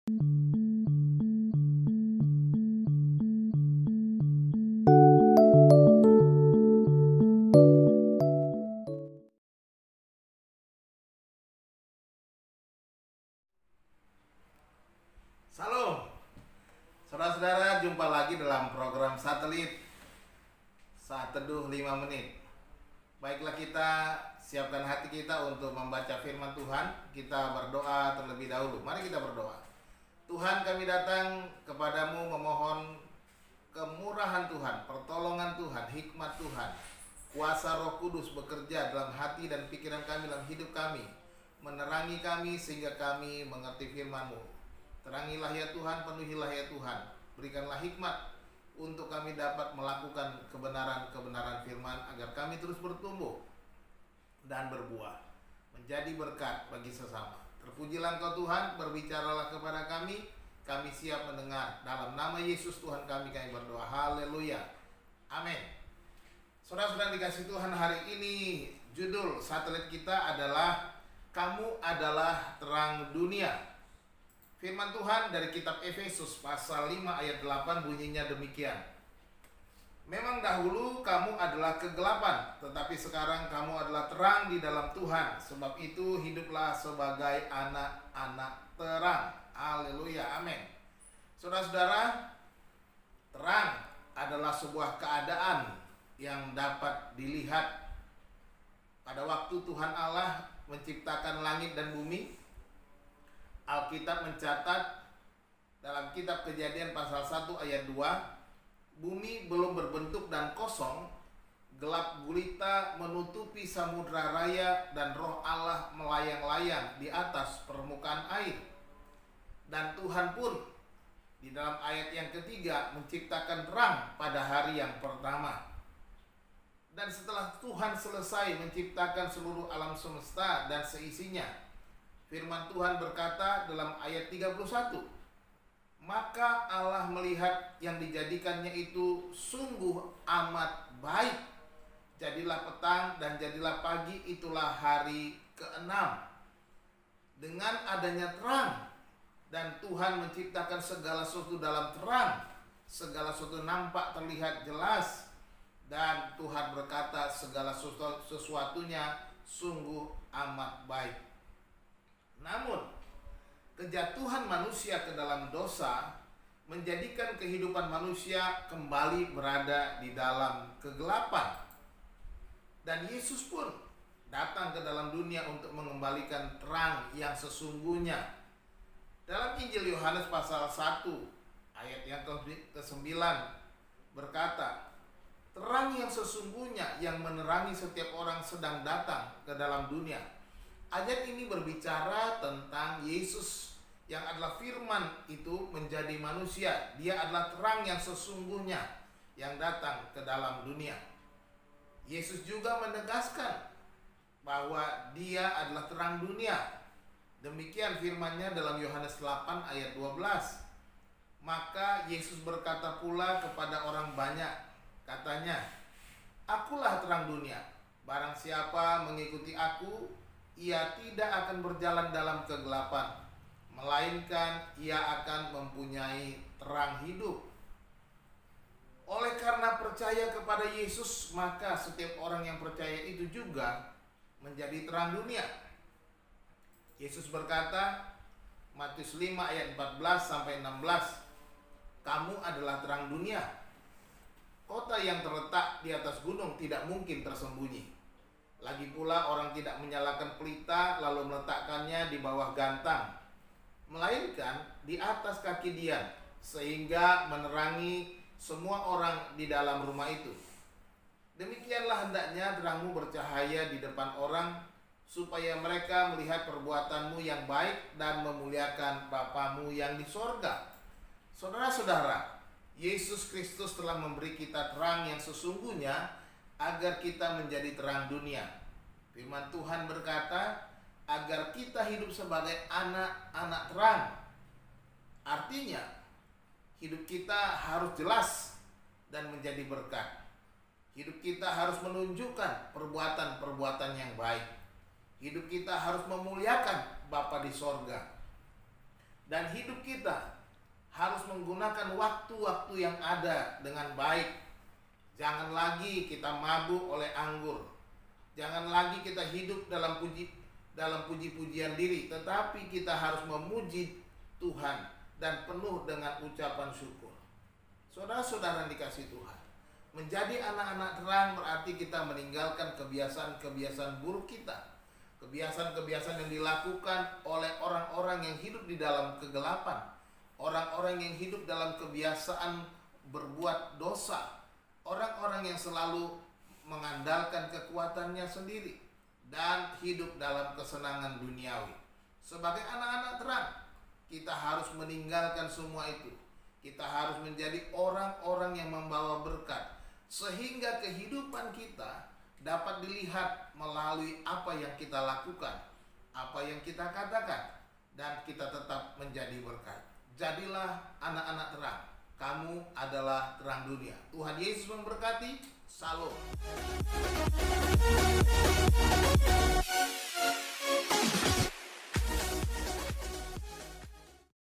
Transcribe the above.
Salam, saudara-saudara, jumpa lagi dalam program Satelit Saat Teduh 5 Menit. Baiklah, kita siapkan hati kita untuk membaca firman Tuhan. Kita berdoa terlebih dahulu. Mari kita berdoa. Tuhan, kami datang kepadamu memohon kemurahan Tuhan, pertolongan Tuhan, hikmat Tuhan, kuasa Roh Kudus bekerja dalam hati dan pikiran kami, dalam hidup kami, menerangi kami sehingga kami mengerti firman-Mu. Terangilah ya Tuhan, penuhilah ya Tuhan. Berikanlah hikmat untuk kami dapat melakukan kebenaran-kebenaran firman, agar kami terus bertumbuh dan berbuah, menjadi berkat bagi sesama. Terpujilah Engkau Tuhan, berbicaralah kepada kami siap mendengar. Dalam nama Yesus Tuhan kami berdoa. Haleluya. Amin. Saudara-saudara dikasih Tuhan, hari ini judul satelit kita adalah Kamu adalah Terang Dunia. Firman Tuhan dari kitab Efesus pasal 5 ayat 8 bunyinya demikian. Memang dahulu kamu adalah kegelapan, tetapi sekarang kamu adalah terang di dalam Tuhan. Sebab itu hiduplah sebagai anak-anak terang. Haleluya, amin. Saudara-saudara, terang adalah sebuah keadaan yang dapat dilihat pada waktu Tuhan Allah menciptakan langit dan bumi. Alkitab mencatat dalam kitab Kejadian pasal 1 ayat 2, bumi belum berbentuk dan kosong, gelap gulita menutupi samudra raya, dan roh Allah melayang-layang di atas permukaan air. Dan Tuhan pun di dalam ayat yang ketiga menciptakan terang pada hari yang pertama. Dan setelah Tuhan selesai menciptakan seluruh alam semesta dan seisinya, firman Tuhan berkata dalam ayat 31, maka Allah melihat yang dijadikannya itu sungguh amat baik. Jadilah petang dan jadilah pagi, itulah hari ke-6. Dengan adanya terang, dan Tuhan menciptakan segala sesuatu dalam terang, segala sesuatu nampak terlihat jelas. Dan Tuhan berkata segala sesuatunya sungguh amat baik. Namun, kejatuhan manusia ke dalam dosa menjadikan kehidupan manusia kembali berada di dalam kegelapan. Dan Yesus pun datang ke dalam dunia untuk mengembalikan terang yang sesungguhnya. Dalam Injil Yohanes pasal 1 ayat yang ke-9 berkata, terang yang sesungguhnya yang menerangi setiap orang sedang datang ke dalam dunia. Ayat ini berbicara tentang Yesus yang adalah firman itu menjadi manusia. Dia adalah terang yang sesungguhnya yang datang ke dalam dunia. Yesus juga menegaskan bahwa dia adalah terang dunia. Demikian firman-Nya dalam Yohanes 8 ayat 12. Maka Yesus berkata pula kepada orang banyak, katanya, akulah terang dunia. Barang siapa mengikuti aku, ia tidak akan berjalan dalam kegelapan, melainkan ia akan mempunyai terang hidup. Oleh karena percaya kepada Yesus, maka setiap orang yang percaya itu juga menjadi terang dunia. Yesus berkata, Matius 5 ayat 14 sampai 16, kamu adalah terang dunia. Kota yang terletak di atas gunung tidak mungkin tersembunyi. Lagi pula orang tidak menyalakan pelita lalu meletakkannya di bawah gantang, melainkan di atas kaki dian, sehingga menerangi semua orang di dalam rumah itu. Demikianlah hendaknya terangmu bercahaya di depan orang, supaya mereka melihat perbuatanmu yang baik dan memuliakan Bapamu yang di sorga. Saudara-saudara, Yesus Kristus telah memberi kita terang yang sesungguhnya agar kita menjadi terang dunia. Firman Tuhan berkata, agar kita hidup sebagai anak-anak terang. Artinya, hidup kita harus jelas dan menjadi berkat. Hidup kita harus menunjukkan perbuatan-perbuatan yang baik. Hidup kita harus memuliakan Bapa di sorga. Dan hidup kita harus menggunakan waktu-waktu yang ada dengan baik. Jangan lagi kita mabuk oleh anggur. Jangan lagi kita hidup dalam puji-pujian diri, tetapi kita harus memuji Tuhan dan penuh dengan ucapan syukur. Saudara-saudara dikasih Tuhan, menjadi anak-anak terang berarti kita meninggalkan kebiasaan-kebiasaan buruk kita. Kebiasaan-kebiasaan yang dilakukan oleh orang-orang yang hidup di dalam kegelapan. Orang-orang yang hidup dalam kebiasaan berbuat dosa. Orang-orang yang selalu mengandalkan kekuatannya sendiri dan hidup dalam kesenangan duniawi. Sebagai anak-anak terang, kita harus meninggalkan semua itu. Kita harus menjadi orang-orang yang membawa berkat, sehingga kehidupan kita dapat dilihat melalui apa yang kita lakukan, apa yang kita katakan, dan kita tetap menjadi berkat. Jadilah anak-anak terang. Kamu adalah terang dunia. Tuhan Yesus memberkati. Shalom.